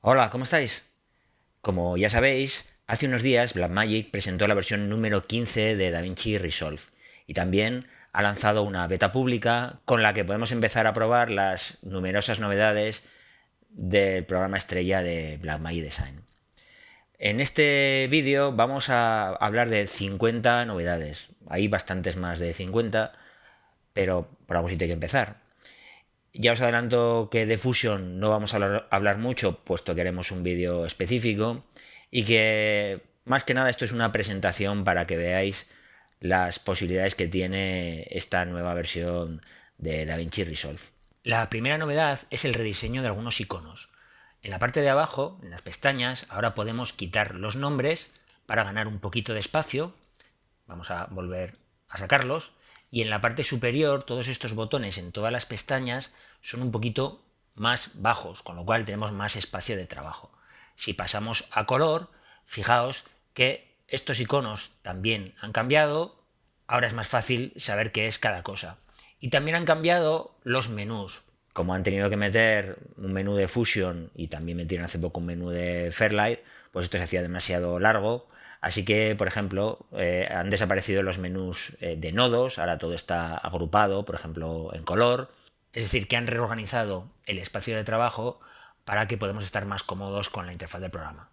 Hola, ¿cómo estáis? Como ya sabéis, hace unos días Blackmagic presentó la versión número 15 de DaVinci Resolve y también ha lanzado una beta pública con la que podemos empezar a probar las numerosas novedades del programa estrella de Blackmagic Design. En este vídeo vamos a hablar de 50 novedades. Hay bastantes más de 50, pero por algún sitio hay que empezar. Ya os adelanto que de Fusion no vamos a hablar mucho, puesto que haremos un vídeo específico y que más que nada esto es una presentación para que veáis las posibilidades que tiene esta nueva versión de DaVinci Resolve. La primera novedad es el rediseño de algunos iconos. En la parte de abajo, en las pestañas, ahora podemos quitar los nombres para ganar un poquito de espacio. Vamos a volver a sacarlos. Y en la parte superior, todos estos botones en todas las pestañas son un poquito más bajos, con lo cual tenemos más espacio de trabajo. Si pasamos a color, fijaos que estos iconos también han cambiado. Ahora es más fácil saber qué es cada cosa. Y también han cambiado los menús. Como han tenido que meter un menú de Fusion y también metieron hace poco un menú de Fairlight, pues esto se hacía demasiado largo. Así que, por ejemplo, han desaparecido los menús de nodos, ahora todo está agrupado, por ejemplo, en color. Es decir, que han reorganizado el espacio de trabajo para que podamos estar más cómodos con la interfaz del programa.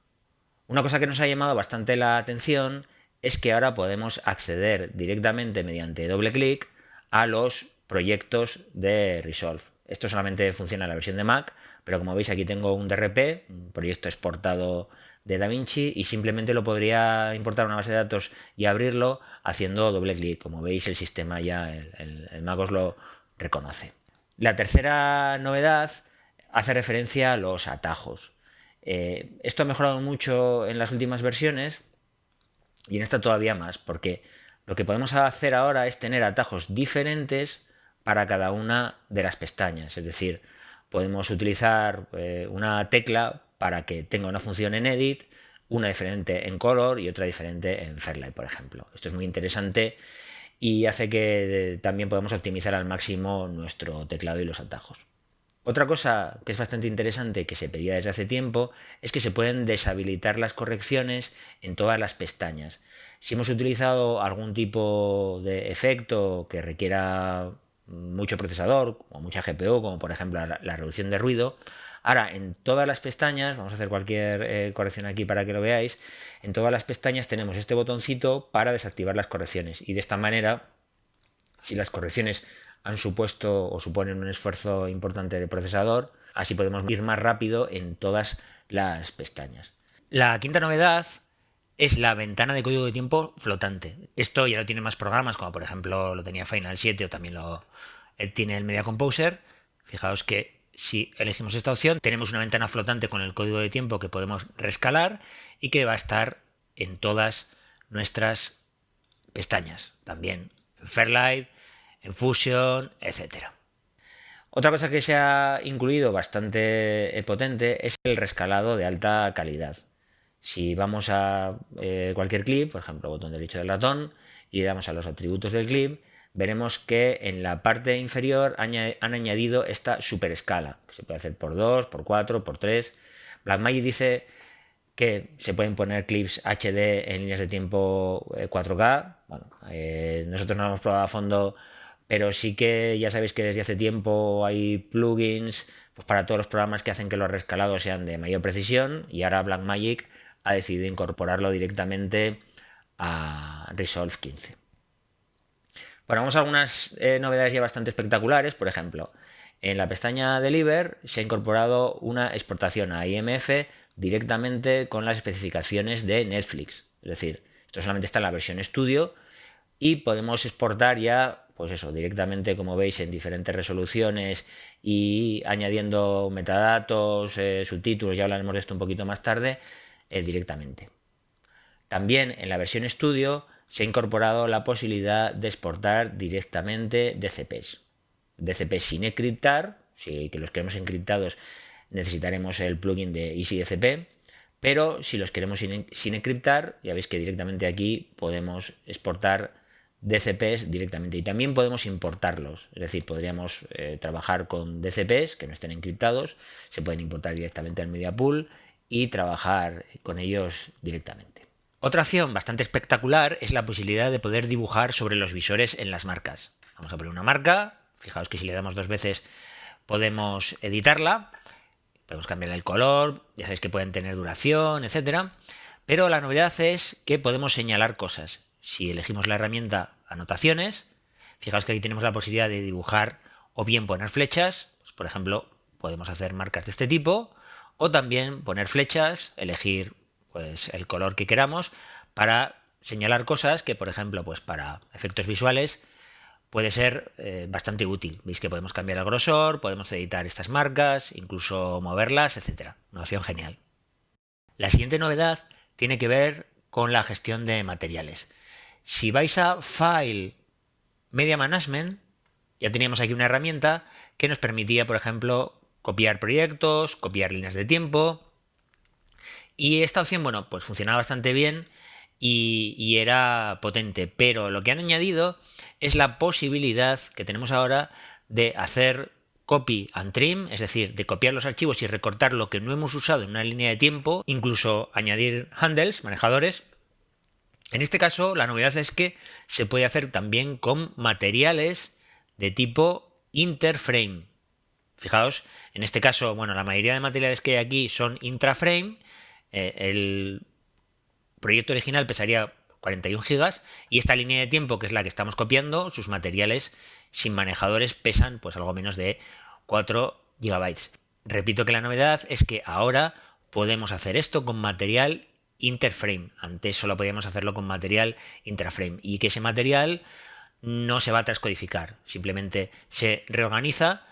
Una cosa que nos ha llamado bastante la atención es que ahora podemos acceder directamente mediante doble clic a los proyectos de Resolve. Esto solamente funciona en la versión de Mac, pero como veis aquí tengo un DRP, un proyecto exportado de DaVinci, y simplemente lo podría importar a una base de datos y abrirlo haciendo doble clic. Como veis, el sistema ya, el Mac os lo reconoce. La tercera novedad hace referencia a los atajos. Esto ha mejorado mucho en las últimas versiones y en esta todavía más, porque lo que podemos hacer ahora es tener atajos diferentes para cada una de las pestañas. Es decir, podemos utilizar una tecla para que tenga una función en Edit, una diferente en Color y otra diferente en Fairlight, por ejemplo. Esto es muy interesante y hace que también podamos optimizar al máximo nuestro teclado y los atajos. Otra cosa que es bastante interesante, que se pedía desde hace tiempo, es que se pueden deshabilitar las correcciones en todas las pestañas. Si hemos utilizado algún tipo de efecto que requiera mucho procesador o mucha GPU, como por ejemplo la reducción de ruido, ahora en todas las pestañas, vamos a hacer cualquier corrección aquí para que lo veáis, en todas las pestañas tenemos este botoncito para desactivar las correcciones, y de esta manera, si las correcciones han supuesto o suponen un esfuerzo importante de procesador, así podemos ir más rápido en todas las pestañas. La quinta novedad es la ventana de código de tiempo flotante. Esto ya lo tiene más programas, como por ejemplo lo tenía Final 7 o también lo tiene el Media Composer. Fijaos que si elegimos esta opción, tenemos una ventana flotante con el código de tiempo que podemos rescalar y que va a estar en todas nuestras pestañas. También en Fairlight, en Fusion, etcétera. Otra cosa que se ha incluido bastante potente es el rescalado de alta calidad. Si vamos a cualquier clip, por ejemplo, botón derecho del ratón, y le damos a los atributos del clip, veremos que en la parte inferior han añadido esta super escala, que se puede hacer por 2, por 4, por 3. Blackmagic dice que se pueden poner clips HD en líneas de tiempo 4K. Bueno, nosotros no lo hemos probado a fondo, pero sí que ya sabéis que desde hace tiempo hay plugins pues, para todos los programas que hacen que los rescalados sean de mayor precisión, y ahora Blackmagic ha decidido incorporarlo directamente a Resolve 15. Bueno, vamos a algunas novedades ya bastante espectaculares. Por ejemplo, en la pestaña Deliver se ha incorporado una exportación a IMF directamente con las especificaciones de Netflix. Es decir, esto solamente está en la versión estudio y podemos exportar ya, pues eso, directamente, como veis, en diferentes resoluciones y añadiendo metadatos, subtítulos, ya hablaremos de esto un poquito más tarde, directamente. También en la versión estudio se ha incorporado la posibilidad de exportar directamente DCPs. DCPs sin encriptar, si los queremos encriptados necesitaremos el plugin de EasyDCP, pero si los queremos sin encriptar, ya veis que directamente aquí podemos exportar DCPs directamente, y también podemos importarlos, es decir, podríamos trabajar con DCPs que no estén encriptados, se pueden importar directamente al Media Pool y trabajar con ellos directamente. Otra opción bastante espectacular es la posibilidad de poder dibujar sobre los visores en las marcas. Vamos a poner una marca, fijaos que si le damos 2 veces podemos editarla, podemos cambiar el color, ya sabéis que pueden tener duración, etcétera, pero la novedad es que podemos señalar cosas. Si elegimos la herramienta Anotaciones, fijaos que aquí tenemos la posibilidad de dibujar o bien poner flechas, pues por ejemplo, podemos hacer marcas de este tipo, o también poner flechas, elegir pues el color que queramos para señalar cosas que, por ejemplo, pues para efectos visuales puede ser bastante útil. Veis que podemos cambiar el grosor, podemos editar estas marcas, incluso moverlas, etcétera. Una opción genial. La siguiente novedad tiene que ver con la gestión de materiales. Si vais a File, Media Management, ya teníamos aquí una herramienta que nos permitía, por ejemplo, copiar proyectos, copiar líneas de tiempo. Y esta opción, bueno, pues funcionaba bastante bien y era potente, pero lo que han añadido es la posibilidad que tenemos ahora de hacer copy and trim, es decir, de copiar los archivos y recortar lo que no hemos usado en una línea de tiempo, incluso añadir handles, manejadores. En este caso, la novedad es que se puede hacer también con materiales de tipo interframe. Fijaos, en este caso, bueno, la mayoría de materiales que hay aquí son intraframe. El proyecto original pesaría 41 gigas y esta línea de tiempo, que es la que estamos copiando, sus materiales sin manejadores pesan pues algo menos de 4 gigabytes. Repito que la novedad es que ahora podemos hacer esto con material interframe. Antes solo podíamos hacerlo con material intraframe y que ese material no se va a transcodificar, simplemente se reorganiza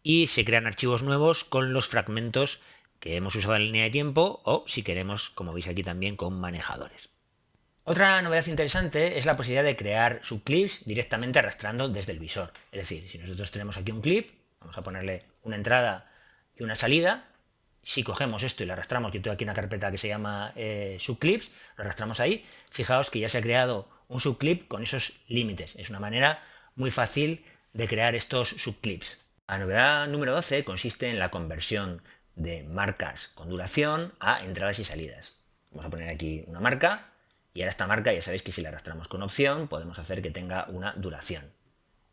y se crean archivos nuevos con los fragmentos que hemos usado en línea de tiempo o, si queremos, como veis aquí también, con manejadores. Otra novedad interesante es la posibilidad de crear subclips directamente arrastrando desde el visor. Es decir, si nosotros tenemos aquí un clip, vamos a ponerle una entrada y una salida. Si cogemos esto y lo arrastramos, yo tengo aquí una carpeta que se llama subclips, lo arrastramos ahí, fijaos que ya se ha creado un subclip con esos límites. Es una manera muy fácil de crear estos subclips. La novedad número 12 consiste en la conversión de marcas con duración a entradas y salidas. Vamos a poner aquí una marca y ahora esta marca ya sabéis que si la arrastramos con opción podemos hacer que tenga una duración.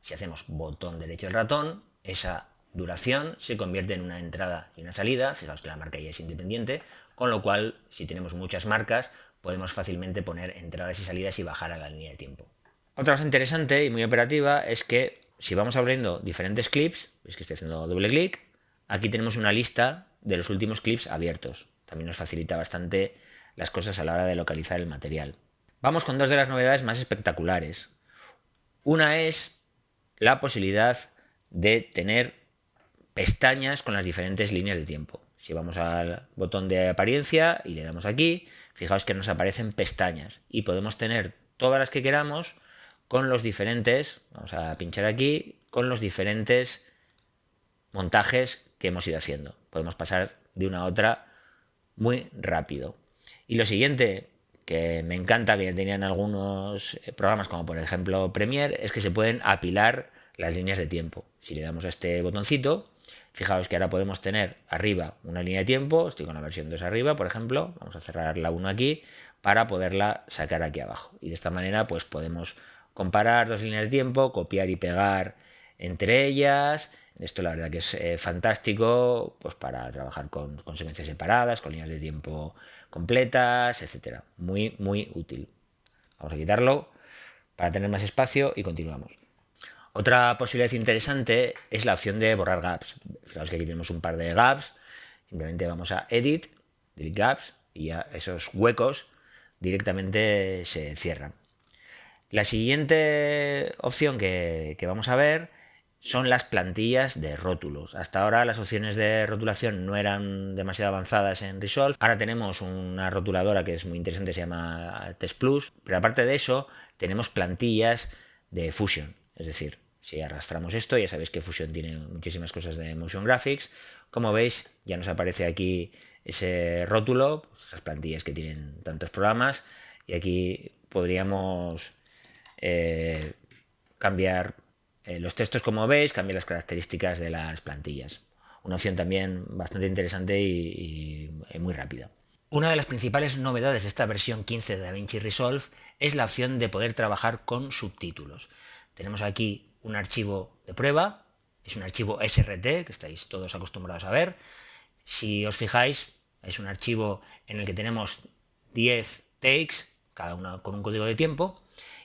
Si hacemos botón derecho del ratón, esa duración se convierte en una entrada y una salida. Fijaos que la marca ya es independiente, con lo cual si tenemos muchas marcas podemos fácilmente poner entradas y salidas y bajar a la línea de tiempo. Otra cosa interesante y muy operativa es que si vamos abriendo diferentes clips, veis que estoy haciendo doble clic, aquí tenemos una lista de los últimos clips abiertos. También nos facilita bastante las cosas a la hora de localizar el material. Vamos con dos de las novedades más espectaculares. Una es la posibilidad de tener pestañas con las diferentes líneas de tiempo. Si vamos al botón de apariencia y le damos aquí, fijaos que nos aparecen pestañas y podemos tener todas las que queramos con los diferentes, vamos a pinchar aquí, con los diferentes montajes que hemos ido haciendo. Podemos pasar de una a otra muy rápido. Y lo siguiente que me encanta, que ya tenían algunos programas como por ejemplo Premiere, es que se pueden apilar las líneas de tiempo. Si le damos a este botoncito, fijaos que ahora podemos tener arriba una línea de tiempo, estoy con la versión 2 arriba, por ejemplo, vamos a cerrar la 1 aquí para poderla sacar aquí abajo. Y de esta manera pues podemos comparar dos líneas de tiempo, copiar y pegar entre ellas. Esto la verdad que es fantástico pues para trabajar con secuencias separadas, con líneas de tiempo completas, etcétera. Muy, muy útil. Vamos a quitarlo para tener más espacio y continuamos. Otra posibilidad interesante es la opción de borrar gaps. Fijaos que aquí tenemos un par de gaps. Simplemente vamos a Edit, Delete Gaps y ya esos huecos directamente se cierran. La siguiente opción que vamos a ver son las plantillas de rótulos. Hasta ahora las opciones de rotulación no eran demasiado avanzadas en Resolve. Ahora tenemos una rotuladora que es muy interesante, se llama Test Plus. Pero aparte de eso, tenemos plantillas de Fusion. Es decir, si arrastramos esto, ya sabéis que Fusion tiene muchísimas cosas de Motion Graphics. Como veis, ya nos aparece aquí ese rótulo, esas plantillas que tienen tantos programas. Y aquí podríamos cambiar los textos, como veis, cambiar las características de las plantillas. Una opción también bastante interesante y muy rápida. Una de las principales novedades de esta versión 15 de DaVinci Resolve es la opción de poder trabajar con subtítulos. Tenemos aquí un archivo de prueba, es un archivo SRT, que estáis todos acostumbrados a ver. Si os fijáis, es un archivo en el que tenemos 10 takes, cada una con un código de tiempo,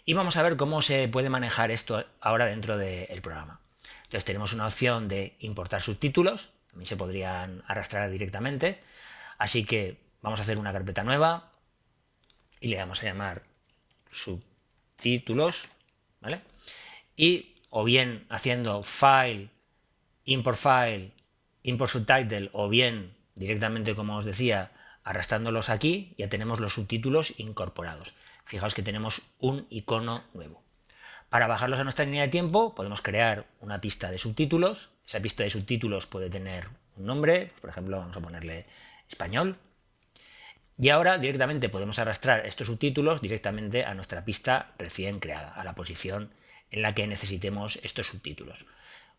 y vamos a ver cómo se puede manejar esto ahora dentro del programa. Entonces tenemos una opción de importar subtítulos, también se podrían arrastrar directamente, así que vamos a hacer una carpeta nueva y le vamos a llamar subtítulos, ¿vale? Y o bien haciendo file, import subtitle, o bien directamente, como os decía, arrastrándolos aquí, ya tenemos los subtítulos incorporados. Fijaos que tenemos un icono nuevo. Para bajarlos a nuestra línea de tiempo podemos crear una pista de subtítulos. Esa pista de subtítulos puede tener un nombre, por ejemplo vamos a ponerle español. Y ahora directamente podemos arrastrar estos subtítulos directamente a nuestra pista recién creada, a la posición en la que necesitemos estos subtítulos.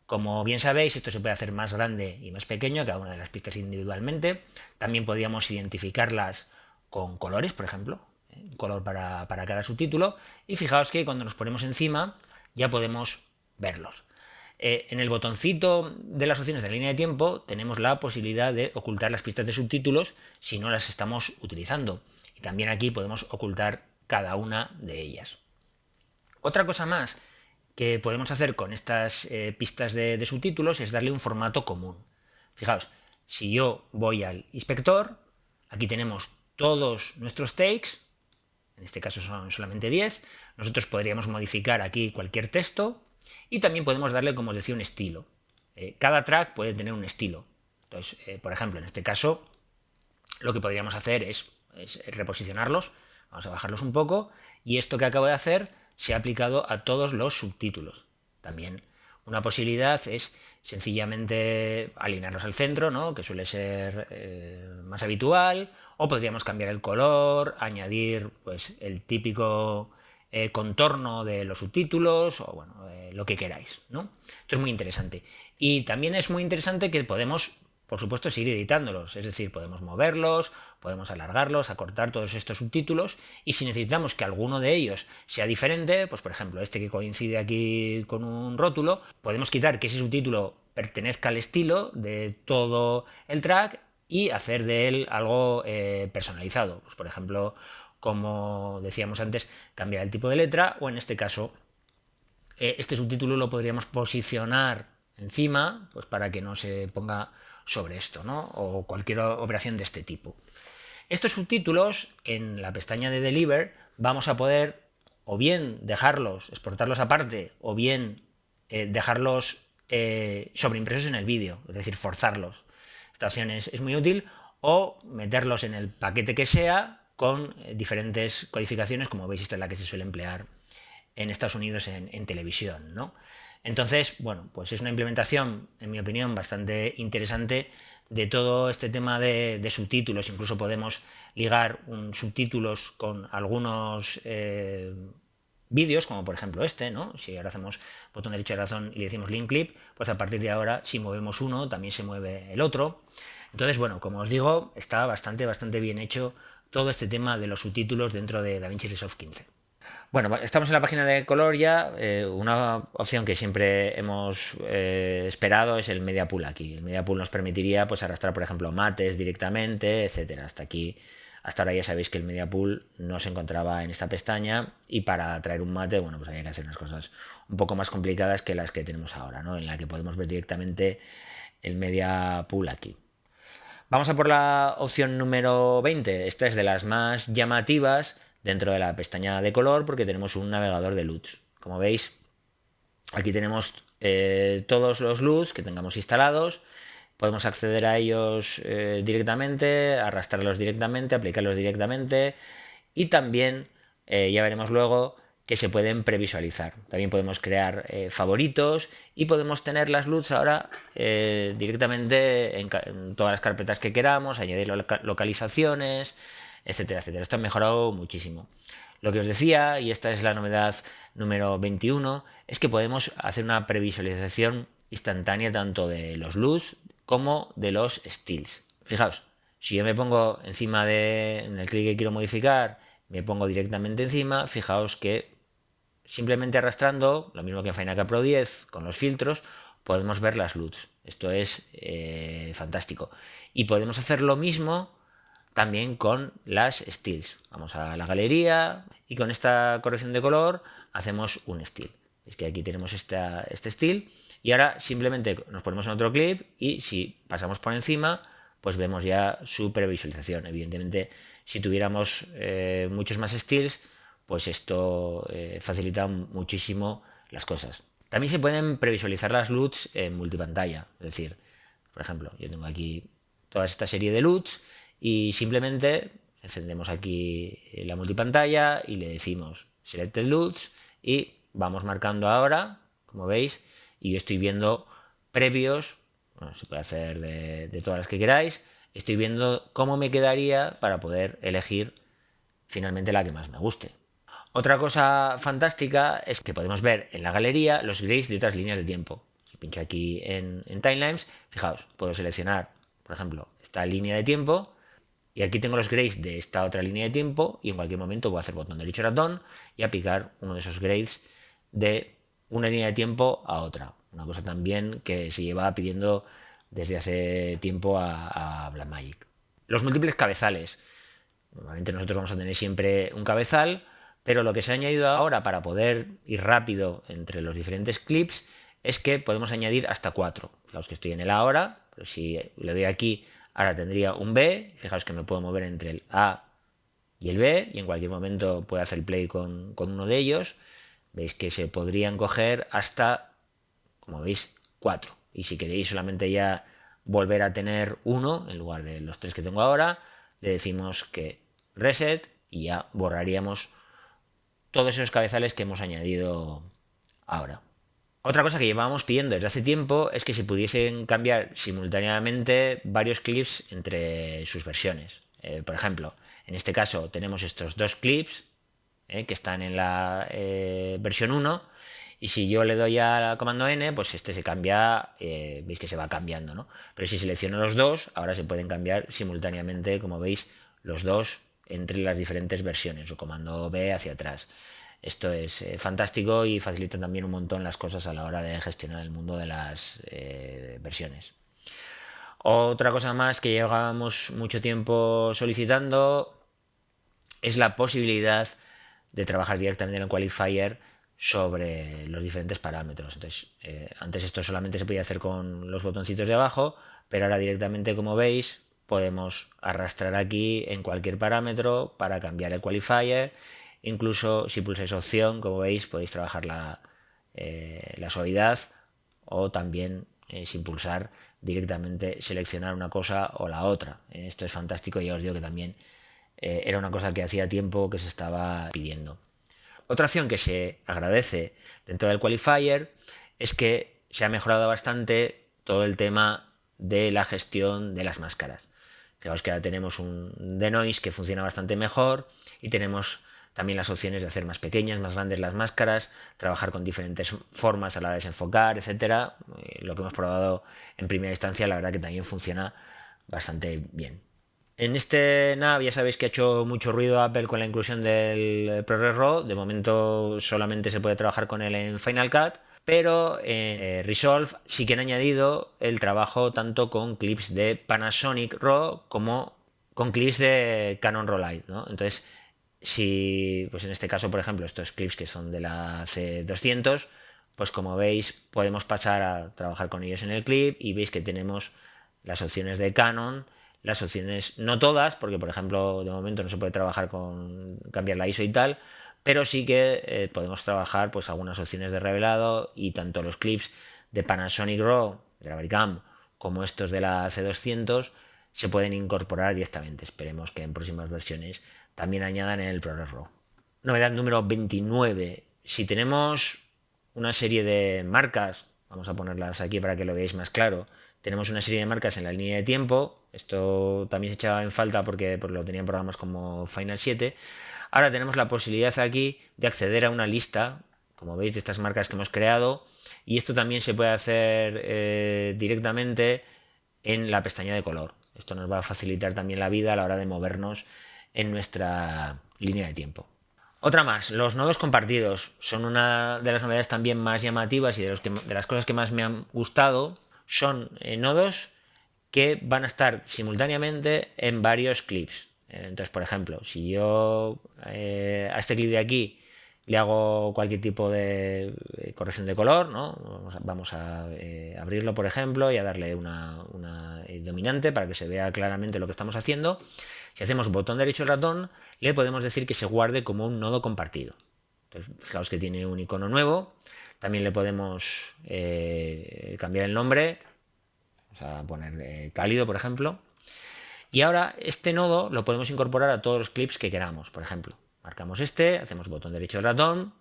Como bien sabéis, esto se puede hacer más grande y más pequeño, cada una de las pistas individualmente. También podríamos identificarlas con colores, por ejemplo, un color para cada subtítulo. Y fijaos que cuando nos ponemos encima ya podemos verlos. En el botoncito de las opciones de línea de tiempo tenemos la posibilidad de ocultar las pistas de subtítulos si no las estamos utilizando. Y también aquí podemos ocultar cada una de ellas. Otra cosa más que podemos hacer con estas pistas de subtítulos es darle un formato común. Fijaos, si yo voy al inspector, aquí tenemos todos nuestros takes, en este caso son solamente 10, nosotros podríamos modificar aquí cualquier texto y también podemos darle, como os decía, un estilo. Cada track puede tener un estilo. Entonces, por ejemplo, en este caso, lo que podríamos hacer es reposicionarlos, vamos a bajarlos un poco, y esto que acabo de hacer se ha aplicado a todos los subtítulos. También una posibilidad es sencillamente alinearlos al centro, ¿no? Que suele ser más habitual, o podríamos cambiar el color, añadir pues, el típico contorno de los subtítulos, o bueno, lo que queráis, ¿no? Esto es muy interesante. Y también es muy interesante que podemos, por supuesto, seguir editándolos, es decir, podemos moverlos, podemos alargarlos, acortar todos estos subtítulos, y si necesitamos que alguno de ellos sea diferente, pues por ejemplo este que coincide aquí con un rótulo, podemos quitar que ese subtítulo pertenezca al estilo de todo el track y hacer de él algo personalizado. Pues por ejemplo, como decíamos antes, cambiar el tipo de letra, o en este caso este subtítulo lo podríamos posicionar encima, pues para que no se ponga sobre esto, ¿no? O cualquier operación de este tipo. Estos subtítulos, en la pestaña de Deliver, vamos a poder o bien dejarlos, exportarlos aparte, o bien dejarlos sobreimpresos en el vídeo, es decir, forzarlos. Esta opción es muy útil, o meterlos en el paquete que sea con diferentes codificaciones, como veis, esta es la que se suele emplear en Estados Unidos en televisión, ¿no? Entonces, bueno, pues es una implementación, en mi opinión, bastante interesante de todo este tema de subtítulos. Incluso podemos ligar subtítulos con algunos vídeos, como por ejemplo este, ¿no? Si ahora hacemos botón derecho de ratón y le decimos link clip, pues a partir de ahora, si movemos uno, también se mueve el otro. Entonces, bueno, como os digo, está bastante bien hecho todo este tema de los subtítulos dentro de DaVinci Resolve 15. Bueno, estamos en la página de color ya. Una opción que siempre hemos esperado es el Media Pool aquí. El Media Pool nos permitiría pues, arrastrar, por ejemplo, mates directamente, etcétera. Hasta ahora ya sabéis que el Media Pool no se encontraba en esta pestaña, y para traer un mate, bueno, pues había que hacer unas cosas un poco más complicadas que las que tenemos ahora, ¿no? En la que podemos ver directamente el Media Pool aquí. Vamos a por la opción número 20. Esta es de las más llamativas dentro de la pestaña de color, porque tenemos un navegador de LUTs. Como veis, aquí tenemos todos los LUTs que tengamos instalados. Podemos acceder a ellos directamente, arrastrarlos directamente, aplicarlos directamente, y también, ya veremos luego, que se pueden previsualizar. También podemos crear favoritos, y podemos tener las LUTs ahora directamente en todas las carpetas que queramos, añadir localizaciones, etcétera, etcétera. Esto ha mejorado muchísimo. Lo que os decía, y esta es la novedad número 21, es que podemos hacer una previsualización instantánea tanto de los LUTs como de los steals. Fijaos, si yo me pongo encima en el clic que quiero modificar, me pongo directamente encima, fijaos que simplemente arrastrando, lo mismo que en Final Cut Pro 10, con los filtros, podemos ver las LUTs. Esto es fantástico. Y podemos hacer lo mismo también con las steals. Vamos a la galería y con esta corrección de color hacemos un steal. Es que aquí tenemos este steal y ahora simplemente nos ponemos en otro clip y si pasamos por encima, pues vemos ya su previsualización. Evidentemente, si tuviéramos muchos más steals, pues esto facilita muchísimo las cosas. También se pueden previsualizar las LUTs en multipantalla. Es decir, por ejemplo, yo tengo aquí toda esta serie de LUTs y simplemente encendemos aquí la multipantalla y le decimos Selected LUTs y vamos marcando ahora, como veis, y yo estoy viendo previos, bueno, se puede hacer de todas las que queráis, estoy viendo cómo me quedaría para poder elegir finalmente la que más me guste. Otra cosa fantástica es que podemos ver en la galería los grays de otras líneas de tiempo. Si pincho aquí en Timelines, fijaos, puedo seleccionar, por ejemplo, esta línea de tiempo y aquí tengo los grays de esta otra línea de tiempo y en cualquier momento voy a hacer botón derecho ratón y aplicar uno de esos grays de una línea de tiempo a otra. Una cosa también que se lleva pidiendo desde hace tiempo a Blackmagic. Los múltiples cabezales. Normalmente nosotros vamos a tener siempre un cabezal, pero lo que se ha añadido ahora para poder ir rápido entre los diferentes clips es que podemos añadir hasta 4. Fijaos que estoy en el A ahora, pero si le doy aquí, ahora tendría un B. Fijaos que me puedo mover entre el A y el B y en cualquier momento puedo hacer play con uno de ellos. Veis que se podrían coger hasta, como veis, 4. Y si queréis solamente ya volver a tener uno en lugar de los 3 que tengo ahora, le decimos que reset y ya borraríamos todos esos cabezales que hemos añadido ahora. Otra cosa que llevábamos pidiendo desde hace tiempo es que se pudiesen cambiar simultáneamente varios clips entre sus versiones. Por ejemplo, en este caso tenemos estos dos clips que están en la versión 1 y si yo le doy al comando N, pues este se cambia, veis que se va cambiando, ¿no? Pero si selecciono los dos, ahora se pueden cambiar simultáneamente, como veis, los dos entre las diferentes versiones, o comando B hacia atrás. Esto es fantástico y facilita también un montón las cosas a la hora de gestionar el mundo de las versiones. Otra cosa más que llevábamos mucho tiempo solicitando es la posibilidad de trabajar directamente en el qualifier sobre los diferentes parámetros. Entonces, antes esto solamente se podía hacer con los botoncitos de abajo, pero ahora directamente, como veis, podemos arrastrar aquí en cualquier parámetro para cambiar el qualifier. Incluso si pulsáis opción, como veis, podéis trabajar la suavidad o también sin pulsar directamente seleccionar una cosa o la otra. Esto es fantástico y ya os digo que también era una cosa que hacía tiempo que se estaba pidiendo. Otra opción que se agradece dentro del qualifier es que se ha mejorado bastante todo el tema de la gestión de las máscaras. Fijaos que ahora tenemos un denoise que funciona bastante mejor y tenemos también las opciones de hacer más pequeñas, más grandes las máscaras, trabajar con diferentes formas a la hora de desenfocar, etcétera. Lo que hemos probado en primera instancia, la verdad que también funciona bastante bien. En este nav ya sabéis que ha hecho mucho ruido Apple con la inclusión del ProRes RAW. De momento solamente se puede trabajar con él en Final Cut, pero en Resolve sí que han añadido el trabajo tanto con clips de Panasonic RAW como con clips de Canon RAW Lite, ¿no? Entonces, si, pues en este caso, por ejemplo, estos clips que son de la C200, pues como veis podemos pasar a trabajar con ellos en el clip y veis que tenemos las opciones de Canon, las opciones, no todas, porque por ejemplo de momento no se puede trabajar con cambiar la ISO y tal, pero sí que podemos trabajar pues algunas opciones de revelado y tanto los clips de Panasonic RAW, de la Bricam, como estos de la C200 se pueden incorporar directamente. Esperemos que en próximas versiones también añadan el ProRes RAW. Novedad número 29. Si tenemos una serie de marcas, vamos a ponerlas aquí para que lo veáis más claro, tenemos una serie de marcas en la línea de tiempo. Esto también se echaba en falta porque lo tenían programas como Final 7. Ahora tenemos la posibilidad aquí de acceder a una lista, como veis, de estas marcas que hemos creado, y esto también se puede hacer directamente en la pestaña de color. Esto nos va a facilitar también la vida a la hora de movernos en nuestra línea de tiempo. Otra más, los nodos compartidos son una de las novedades también más llamativas y de las cosas que más me han gustado. Son nodos que van a estar simultáneamente en varios clips. Entonces, por ejemplo, si yo a este clip de aquí le hago cualquier tipo de corrección de color, ¿no? Vamos a abrirlo, por ejemplo, y a darle una dominante para que se vea claramente lo que estamos haciendo. Si hacemos botón derecho ratón, le podemos decir que se guarde como un nodo compartido. Entonces, fijaos que tiene un icono nuevo. También le podemos cambiar el nombre. Vamos a poner cálido, por ejemplo. Y ahora este nodo lo podemos incorporar a todos los clips que queramos. Por ejemplo, marcamos este, hacemos botón derecho del ratón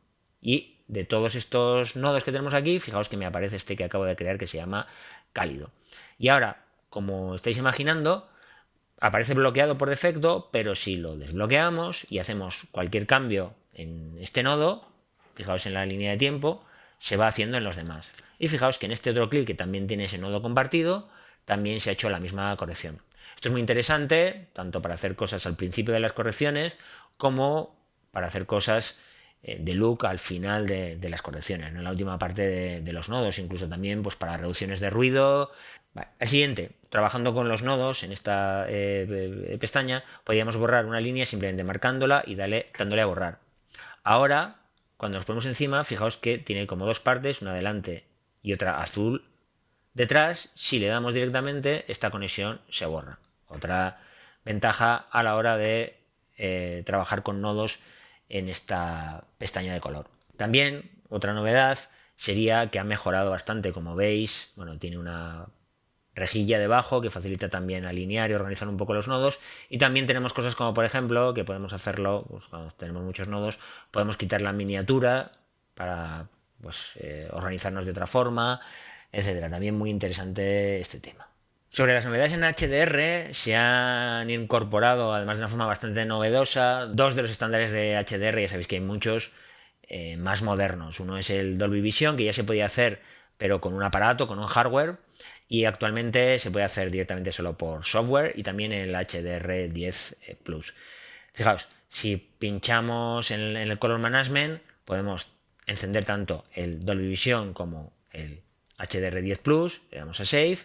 y de todos estos nodos que tenemos aquí, fijaos que me aparece este que acabo de crear que se llama cálido. Y ahora, como estáis imaginando, aparece bloqueado por defecto, pero si lo desbloqueamos y hacemos cualquier cambio en este nodo, fijaos en la línea de tiempo, se va haciendo en los demás. Y fijaos que en este otro clip que también tiene ese nodo compartido, también se ha hecho la misma corrección. Esto es muy interesante, tanto para hacer cosas al principio de las correcciones, como para hacer cosas de look al final de las correcciones, ¿no? En la última parte de los nodos, incluso también pues, para reducciones de ruido. Vale. El siguiente, trabajando con los nodos en esta pestaña, podríamos borrar una línea simplemente marcándola y dándole a borrar. Ahora, cuando nos ponemos encima, fijaos que tiene como dos partes, una delante y otra azul detrás. Si le damos directamente, esta conexión se borra. Otra ventaja a la hora de trabajar con nodos en esta pestaña de color. También, otra novedad sería que ha mejorado bastante, como veis, bueno, tiene una rejilla debajo que facilita también alinear y organizar un poco los nodos, y también tenemos cosas como por ejemplo que podemos hacerlo pues, cuando tenemos muchos nodos, podemos quitar la miniatura para pues, organizarnos de otra forma, etcétera. También muy interesante este tema. Sobre las novedades en HDR, se han incorporado, además de una forma bastante novedosa, dos de los estándares de HDR, ya sabéis que hay muchos más modernos. Uno es el Dolby Vision, que ya se podía hacer pero con un aparato, con un hardware, y actualmente se puede hacer directamente solo por software, y también el HDR10 Plus. Fijaos, si pinchamos en el Color Management, podemos encender tanto el Dolby Vision como el HDR10 Plus, le damos a Save,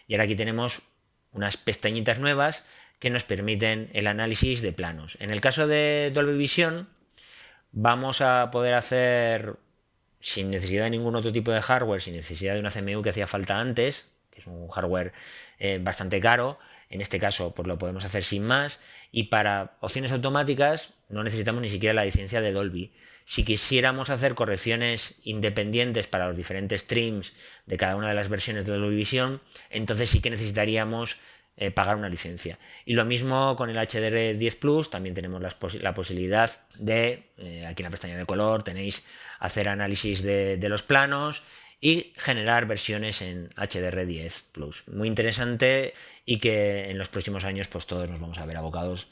y ahora aquí tenemos unas pestañitas nuevas que nos permiten el análisis de planos. En el caso de Dolby Vision, vamos a poder hacer sin necesidad de ningún otro tipo de hardware, sin necesidad de una CPU que hacía falta antes, que es un hardware bastante caro. En este caso, pues lo podemos hacer sin más. Y para opciones automáticas no necesitamos ni siquiera la licencia de Dolby. Si quisiéramos hacer correcciones independientes para los diferentes streams de cada una de las versiones de Dolby Vision, entonces sí que necesitaríamos pagar una licencia. Y lo mismo con el HDR10 Plus, también tenemos la posibilidad de, aquí en la pestaña de color tenéis hacer análisis de los planos y generar versiones en HDR10 Plus. Muy interesante, y que en los próximos años pues todos nos vamos a ver abocados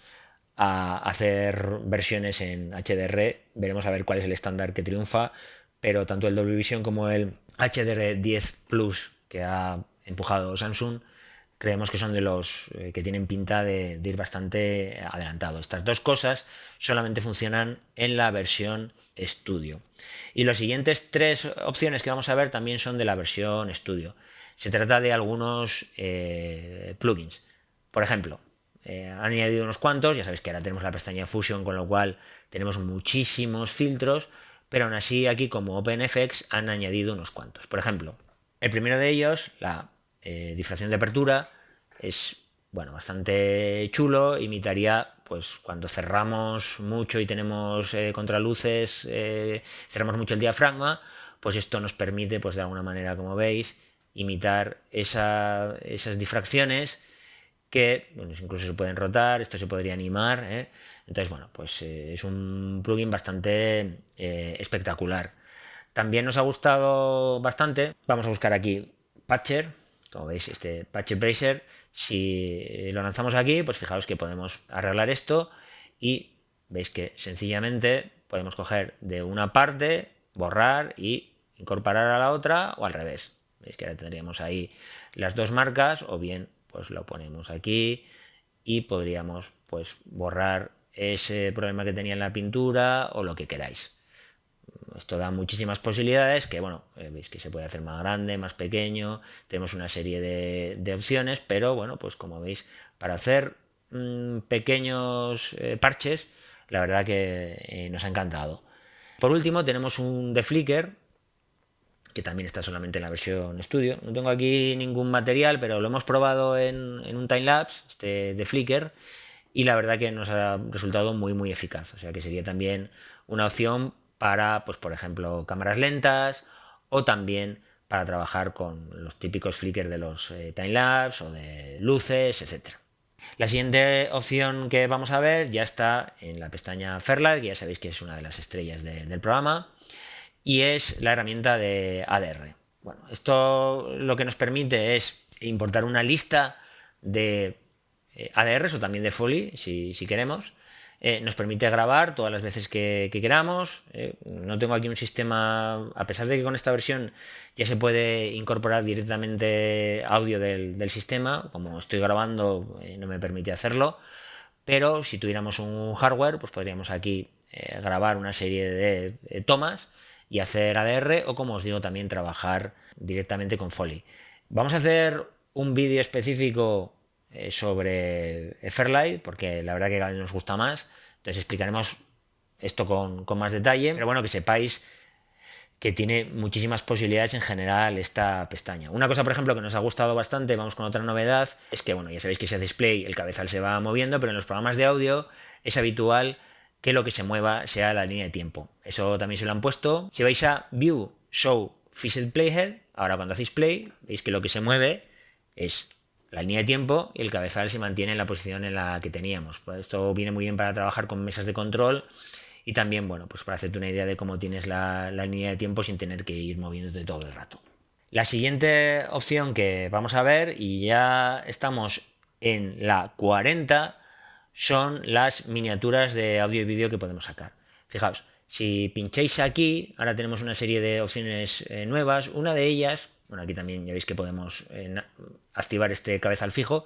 a hacer versiones en HDR. Veremos a ver cuál es el estándar que triunfa, pero tanto el Dolby Vision como el HDR10 Plus que ha empujado Samsung creemos que son de los que tienen pinta de ir bastante adelantados. Estas dos cosas solamente funcionan en la versión Studio. Y las siguientes tres opciones que vamos a ver también son de la versión Studio. Se trata de algunos plugins. Por ejemplo, han añadido unos cuantos, ya sabéis que ahora tenemos la pestaña Fusion, con lo cual tenemos muchísimos filtros, pero aún así aquí como OpenFX han añadido unos cuantos. Por ejemplo, el primero de ellos, la difracción de apertura, es bueno, bastante chulo. Imitaría pues cuando cerramos mucho y tenemos contraluces, cerramos mucho el diafragma, pues esto nos permite pues de alguna manera, como veis, imitar esas difracciones que bueno, incluso se pueden rotar, esto se podría animar, ¿eh? Entonces bueno, pues es un plugin bastante espectacular. También nos ha gustado bastante, vamos a buscar aquí Patcher, Como veis, este Patch Bracer, si lo lanzamos aquí, pues fijaos que podemos arreglar esto y veis que sencillamente podemos coger de una parte, borrar y incorporar a la otra o al revés. Veis que ahora tendríamos ahí las dos marcas, o bien pues lo ponemos aquí y podríamos pues borrar ese problema que tenía en la pintura o lo que queráis. Esto da muchísimas posibilidades que, bueno, veis que se puede hacer más grande, más pequeño, tenemos una serie de opciones, pero bueno, pues como veis, para hacer pequeños parches, la verdad que nos ha encantado. Por último, tenemos un de Flickr, que también está solamente en la versión estudio. No tengo aquí ningún material, pero lo hemos probado en un timelapse, este de Flickr, y la verdad que nos ha resultado muy eficaz. O sea que sería también una opción para, pues por ejemplo, cámaras lentas o también para trabajar con los típicos Flickr de los timelapse o de luces, etcétera. La siguiente opción que vamos a ver ya está en la pestaña Fairlight, que ya sabéis que es una de las estrellas del programa, y es la herramienta de ADR. Bueno, esto lo que nos permite es importar una lista de ADRs o también de Foley, si queremos. Nos permite grabar todas las veces que queramos. No tengo aquí un sistema, a pesar de que con esta versión ya se puede incorporar directamente audio del sistema, como estoy grabando no me permite hacerlo, pero si tuviéramos un hardware, pues podríamos aquí grabar una serie de tomas y hacer ADR, o como os digo, también trabajar directamente con Foley. Vamos a hacer un vídeo específico sobre Fairlight, porque la verdad que cada vez nos gusta más, entonces explicaremos esto con más detalle, pero bueno, que sepáis que tiene muchísimas posibilidades en general esta pestaña. Una cosa, por ejemplo, que nos ha gustado bastante, vamos con otra novedad, es que, bueno, ya sabéis que si hace play el cabezal se va moviendo, pero en los programas de audio es habitual que lo que se mueva sea la línea de tiempo. Eso también se lo han puesto. Si vais a View, Show, Fixed Playhead, ahora cuando hacéis play, veis que lo que se mueve es la línea de tiempo y el cabezal se mantiene en la posición en la que teníamos. Pues esto viene muy bien para trabajar con mesas de control y también, bueno, pues para hacerte una idea de cómo tienes la línea de tiempo sin tener que ir moviéndote todo el rato. La siguiente opción que vamos a ver, y ya estamos en la 40, son las miniaturas de audio y vídeo que podemos sacar. Fijaos, si pincháis aquí, ahora tenemos una serie de opciones nuevas. Una de ellas, bueno, aquí también ya veis que podemos activar este cabezal fijo,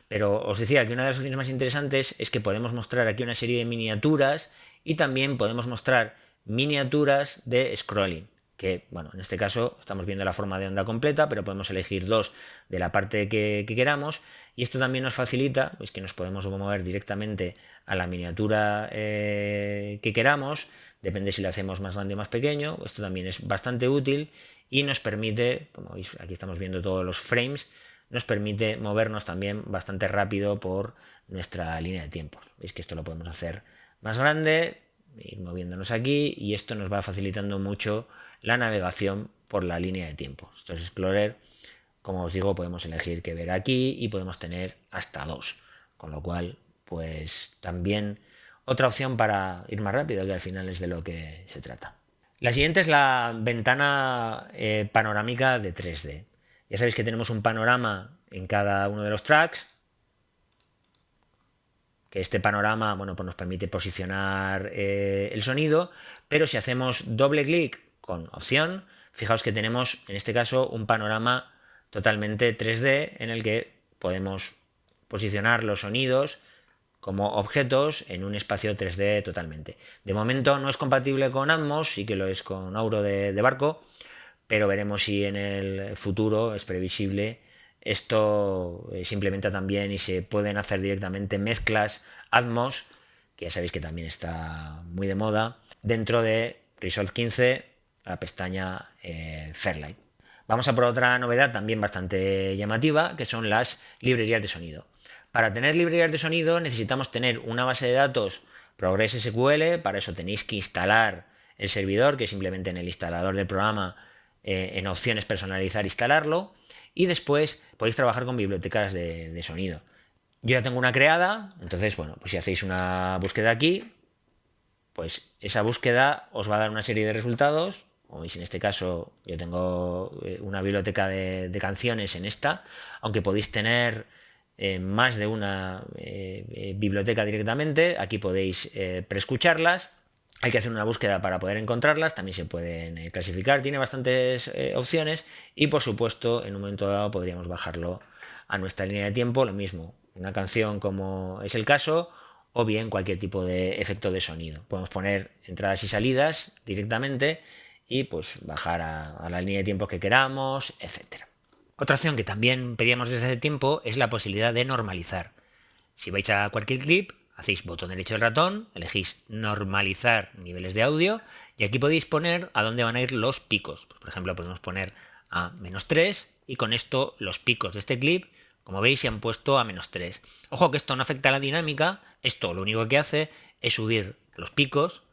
pero os decía que una de las opciones más interesantes es que podemos mostrar aquí una serie de miniaturas y también podemos mostrar miniaturas de scrolling, que, bueno, en este caso estamos viendo la forma de onda completa, pero podemos elegir dos de la parte que queramos, y esto también nos facilita pues, que nos podemos mover directamente a la miniatura que queramos, depende si lo hacemos más grande o más pequeño. Esto también es bastante útil y nos permite, como veis, aquí estamos viendo todos los frames, nos permite movernos también bastante rápido por nuestra línea de tiempos. Veis que esto lo podemos hacer más grande, ir moviéndonos aquí, y esto nos va facilitando mucho la navegación por la línea de tiempos. Esto es Explorer, como os digo, podemos elegir qué ver aquí y podemos tener hasta dos, con lo cual, pues también otra opción para ir más rápido, que al final es de lo que se trata. La siguiente es la ventana panorámica de 3D. Ya sabéis que tenemos un panorama en cada uno de los tracks, que este panorama, bueno, pues nos permite posicionar el sonido, pero si hacemos doble clic con opción, fijaos que tenemos en este caso un panorama totalmente 3D en el que podemos posicionar los sonidos como objetos en un espacio 3D totalmente. De momento no es compatible con Atmos, sí que lo es con Auro de Barco, pero veremos si en el futuro es previsible. Esto se implementa también y se pueden hacer directamente mezclas Atmos, que ya sabéis que también está muy de moda, dentro de Resolve 15, la pestaña Fairlight. Vamos a por otra novedad también bastante llamativa, que son las librerías de sonido. Para tener librerías de sonido necesitamos tener una base de datos ProgressSQL. Para eso tenéis que instalar el servidor, que simplemente en el instalador del programa, en opciones personalizar, instalarlo, y después podéis trabajar con bibliotecas de sonido. Yo ya tengo una creada, entonces, bueno, pues si hacéis una búsqueda aquí, pues esa búsqueda os va a dar una serie de resultados, como veis en este caso yo tengo una biblioteca de canciones en esta, aunque podéis tener más de una biblioteca directamente. Aquí podéis preescucharlas. Hay que hacer una búsqueda para poder encontrarlas, también se pueden clasificar, tiene bastantes opciones y por supuesto en un momento dado podríamos bajarlo a nuestra línea de tiempo, lo mismo, una canción como es el caso o bien cualquier tipo de efecto de sonido. Podemos poner entradas y salidas directamente y pues bajar a la línea de tiempo que queramos, etcétera. Otra opción que también pedíamos desde hace tiempo es la posibilidad de normalizar. Si vais a cualquier clip, hacéis botón derecho del ratón, elegís normalizar niveles de audio y aquí podéis poner a dónde van a ir los picos. Pues, por ejemplo, podemos poner a -3 y con esto los picos de este clip, como veis, se han puesto a -3. Ojo que esto no afecta a la dinámica, esto lo único que hace es subir los picos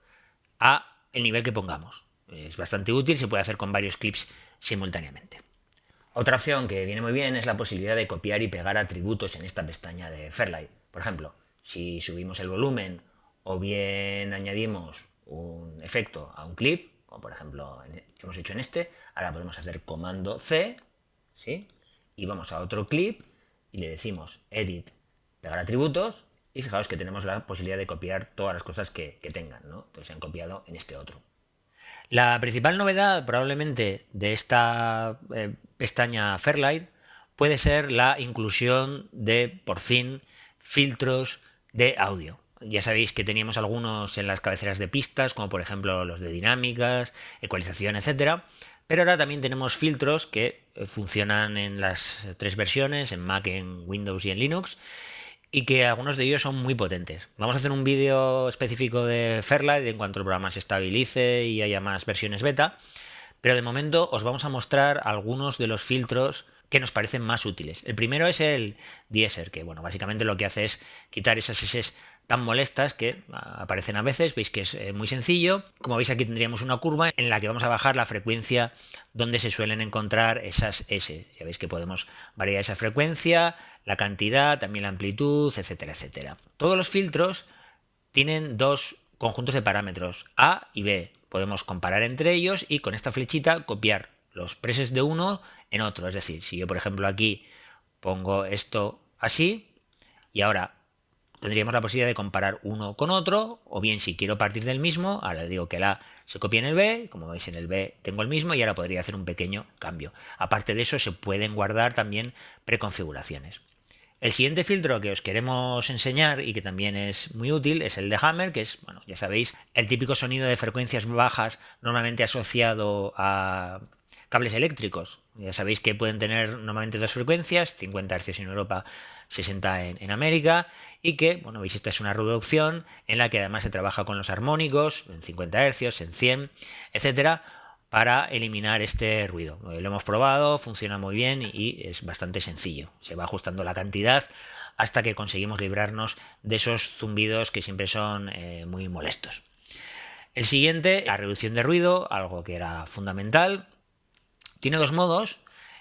a el nivel que pongamos. Es bastante útil, se puede hacer con varios clips simultáneamente. Otra opción que viene muy bien es la posibilidad de copiar y pegar atributos en esta pestaña de Fairlight. Por ejemplo, si subimos el volumen o bien añadimos un efecto a un clip, como por ejemplo hemos hecho en este, ahora podemos hacer comando C, ¿sí? Y vamos a otro clip y le decimos edit, pegar atributos, y fijaos que tenemos la posibilidad de copiar todas las cosas que tengan, ¿no? Entonces se han copiado en este otro. La principal novedad probablemente de esta pestaña Fairlight puede ser la inclusión de, por fin, filtros de audio. Ya sabéis que teníamos algunos en las cabeceras de pistas, como por ejemplo los de dinámicas, ecualización, etcétera. Pero ahora también tenemos filtros que funcionan en las tres versiones, en Mac, en Windows y en Linux, y que algunos de ellos son muy potentes. Vamos a hacer un vídeo específico de Fairlight en cuanto el programa se estabilice y haya más versiones beta, pero de momento os vamos a mostrar algunos de los filtros que nos parecen más útiles. El primero es el deesser, que bueno, básicamente lo que hace es quitar esas S tan molestas que aparecen a veces. Veis que es muy sencillo. Como veis, aquí tendríamos una curva en la que vamos a bajar la frecuencia donde se suelen encontrar esas S. Ya veis que podemos variar esa frecuencia, la cantidad, también la amplitud, etcétera, etcétera. Todos los filtros tienen dos conjuntos de parámetros, A y B. Podemos comparar entre ellos y con esta flechita copiar los presets de uno en otro. Es decir, si yo por ejemplo aquí pongo esto así y ahora tendríamos la posibilidad de comparar uno con otro, o bien si quiero partir del mismo, ahora le digo que el A se copia en el B, como veis en el B tengo el mismo y ahora podría hacer un pequeño cambio. Aparte de eso se pueden guardar también preconfiguraciones. El siguiente filtro que os queremos enseñar y que también es muy útil es el de Hammer, que es, bueno, ya sabéis, el típico sonido de frecuencias bajas normalmente asociado a cables eléctricos. Ya sabéis que pueden tener normalmente dos frecuencias, 50 Hz en Europa, 60 en América, y que, bueno, veis, esta es una reducción en la que además se trabaja con los armónicos en 50 Hz, en 100, etcétera, para eliminar este ruido. Lo hemos probado, funciona muy bien y es bastante sencillo. Se va ajustando la cantidad hasta que conseguimos librarnos de esos zumbidos que siempre son muy molestos. El siguiente, la reducción de ruido, algo que era fundamental. Tiene dos modos.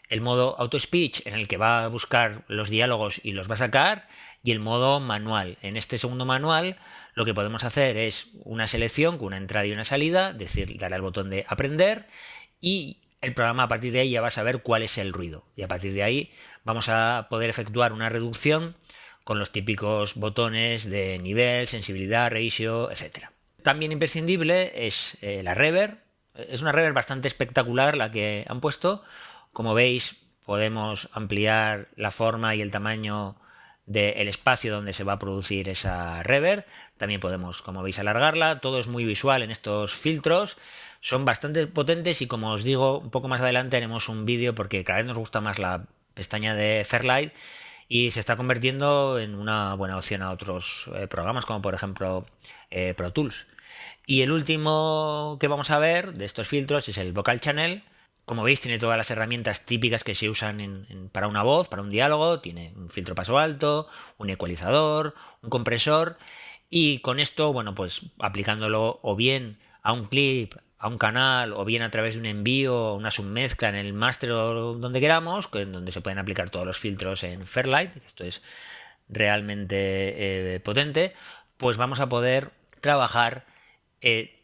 El modo auto speech, en el que va a buscar los diálogos y los va a sacar, y el modo manual. En este segundo manual lo que podemos hacer es una selección con una entrada y una salida, es decir, darle al botón de aprender y el programa a partir de ahí ya va a saber cuál es el ruido. Y a partir de ahí vamos a poder efectuar una reducción con los típicos botones de nivel, sensibilidad, ratio, etc. También imprescindible es la reverb. Es una reverb bastante espectacular la que han puesto. Como veis, podemos ampliar la forma y el tamaño del espacio donde se va a producir esa reverb. También podemos, como veis, alargarla. Todo es muy visual en estos filtros. Son bastante potentes y, como os digo, un poco más adelante haremos un vídeo porque cada vez nos gusta más la pestaña de Fairlight y se está convirtiendo en una buena opción a otros programas, como por ejemplo Pro Tools. Y el último que vamos a ver de estos filtros es el Vocal Channel. Como veis, tiene todas las herramientas típicas que se usan para una voz, para un diálogo. Tiene un filtro paso alto, un ecualizador, un compresor. Y con esto, bueno, pues aplicándolo o bien a un clip, a un canal, o bien a través de un envío, una submezcla en el máster o donde queramos, donde se pueden aplicar todos los filtros en Fairlight. Esto es realmente potente. Pues vamos a poder trabajar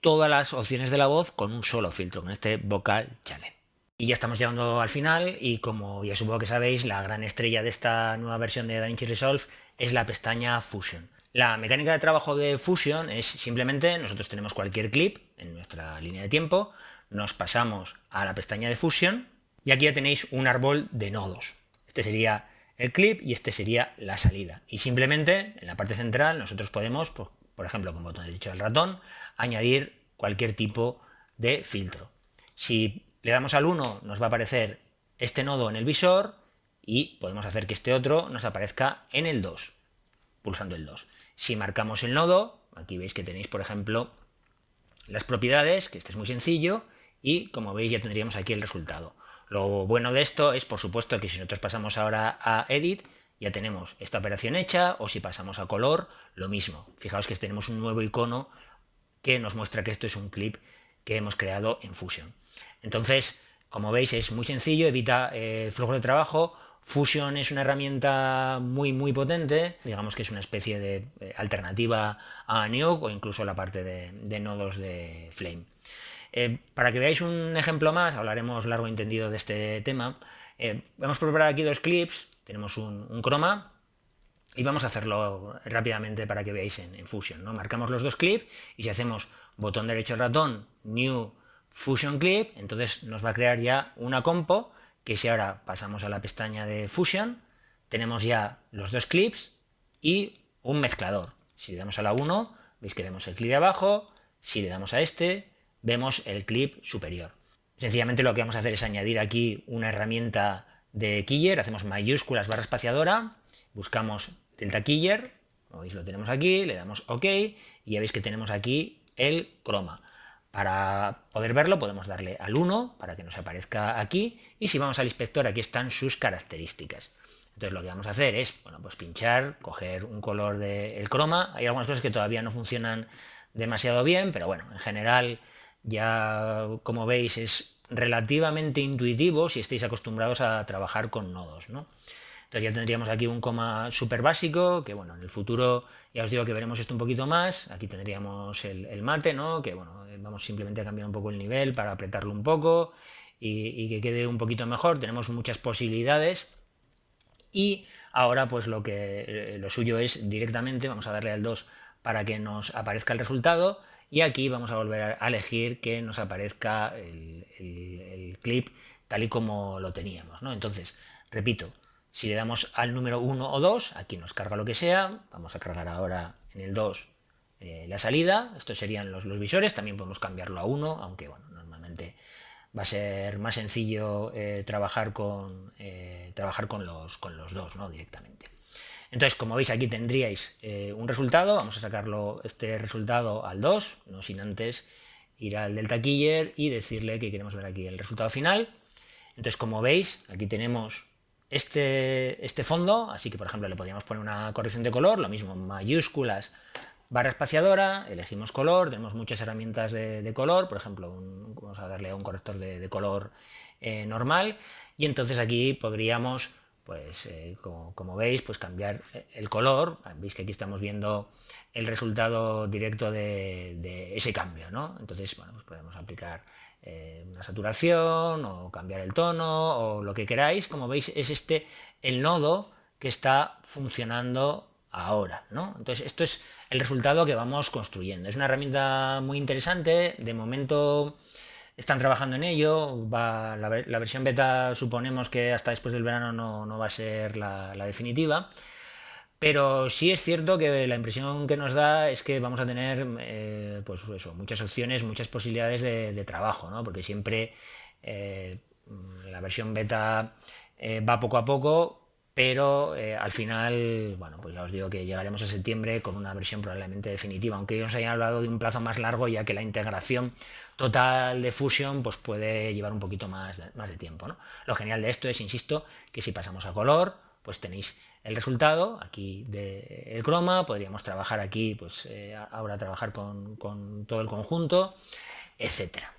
todas las opciones de la voz con un solo filtro, con este Vocal Channel. Y ya estamos llegando al final y como ya supongo que sabéis, la gran estrella de esta nueva versión de DaVinci Resolve es la pestaña Fusion. La mecánica de trabajo de Fusion es simplemente, nosotros tenemos cualquier clip en nuestra línea de tiempo, nos pasamos a la pestaña de Fusion y aquí ya tenéis un árbol de nodos. Este sería el clip y este sería la salida. Y simplemente en la parte central nosotros podemos, por ejemplo, con botón derecho del ratón, añadir cualquier tipo de filtro. Si le damos al 1 nos va a aparecer este nodo en el visor y podemos hacer que este otro nos aparezca en el 2, pulsando el 2. Si marcamos el nodo, aquí veis que tenéis, por ejemplo, las propiedades, que este es muy sencillo, y como veis ya tendríamos aquí el resultado. Lo bueno de esto es, por supuesto, que si nosotros pasamos ahora a Edit, ya tenemos esta operación hecha, o si pasamos a color, lo mismo. Fijaos que tenemos un nuevo icono que nos muestra que esto es un clip que hemos creado en Fusion. Entonces, como veis, es muy sencillo, evita flujo de trabajo. Fusion es una herramienta muy potente, digamos que es una especie de alternativa a Nuke o incluso la parte de nodos de Flame. Para que veáis un ejemplo más, hablaremos largo y entendido de este tema. Hemos preparado aquí dos clips, tenemos un croma y vamos a hacerlo rápidamente para que veáis en Fusion, ¿no? Marcamos los dos clips y si hacemos botón derecho del ratón, New Fusion Clip, entonces nos va a crear ya una compo que si ahora pasamos a la pestaña de Fusion, tenemos ya los dos clips y un mezclador. Si le damos a la 1, veis que vemos el clip de abajo, si le damos a este, vemos el clip superior. Sencillamente lo que vamos a hacer es añadir aquí una herramienta de Keyer, hacemos mayúsculas barra espaciadora, buscamos Delta Keyer, como veis lo tenemos aquí, le damos OK y ya veis que tenemos aquí el croma. Para poder verlo podemos darle al 1 para que nos aparezca aquí y si vamos al inspector aquí están sus características. Entonces lo que vamos a hacer es, bueno, pues pinchar, coger un color del croma. Hay algunas cosas que todavía no funcionan demasiado bien, pero bueno, en general ya como veis es relativamente intuitivo si estáis acostumbrados a trabajar con nodos, ¿no? Entonces ya tendríamos aquí un coma súper básico, que bueno, en el futuro ya os digo que veremos esto un poquito más. Aquí tendríamos el mate, ¿no? Que bueno, vamos simplemente a cambiar un poco el nivel para apretarlo un poco y que quede un poquito mejor. Tenemos muchas posibilidades. Y ahora pues lo suyo es directamente, vamos a darle al 2 para que nos aparezca el resultado y aquí vamos a volver a elegir que nos aparezca el clip tal y como lo teníamos, ¿no? Entonces, repito, si le damos al número 1 o 2, aquí nos carga lo que sea, vamos a cargar ahora en el 2 la salida, estos serían los visores, también podemos cambiarlo a 1, aunque bueno, normalmente va a ser más sencillo trabajar con los dos, ¿no? Directamente. Entonces, como veis, aquí tendríais un resultado. Vamos a sacarlo este resultado al 2, no sin antes ir al Delta Keyer y decirle que queremos ver aquí el resultado final. Entonces, como veis, aquí tenemos este fondo, así que por ejemplo le podríamos poner una corrección de color, lo mismo, mayúsculas, barra espaciadora, elegimos color, tenemos muchas herramientas de color, por ejemplo, vamos a darle a un corrector de color normal, y entonces aquí podríamos, pues como veis, pues cambiar el color. Veis que aquí estamos viendo el resultado directo de ese cambio, ¿no? Entonces, bueno, pues podemos aplicar una saturación o cambiar el tono o lo que queráis. Como veis, es este el nodo que está funcionando ahora, ¿no? Entonces, esto es el resultado que vamos construyendo. Es una herramienta muy interesante. De momento están trabajando en ello. La versión beta suponemos que hasta después del verano no va a ser la definitiva. Pero sí es cierto que la impresión que nos da es que vamos a tener pues eso, muchas opciones, muchas posibilidades de trabajo, ¿no? Porque siempre la versión beta va poco a poco, pero al final, bueno, pues ya os digo que llegaremos a septiembre con una versión probablemente definitiva, aunque ellos hayan hablado de un plazo más largo, ya que la integración total de Fusion pues puede llevar un poquito más de tiempo, ¿no? Lo genial de esto es, insisto, que si pasamos a color, pues tenéis el resultado aquí del croma. Podríamos trabajar aquí, pues ahora trabajar con todo el conjunto, etcétera.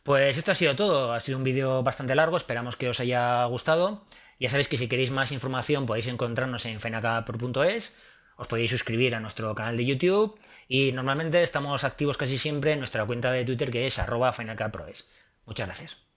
Pues esto ha sido todo, ha sido un vídeo bastante largo, esperamos que os haya gustado. Ya sabéis que si queréis más información podéis encontrarnos en fenacapro.es, os podéis suscribir a nuestro canal de YouTube Y normalmente estamos activos casi siempre en nuestra cuenta de Twitter, que es @FinalCutProes. Muchas gracias.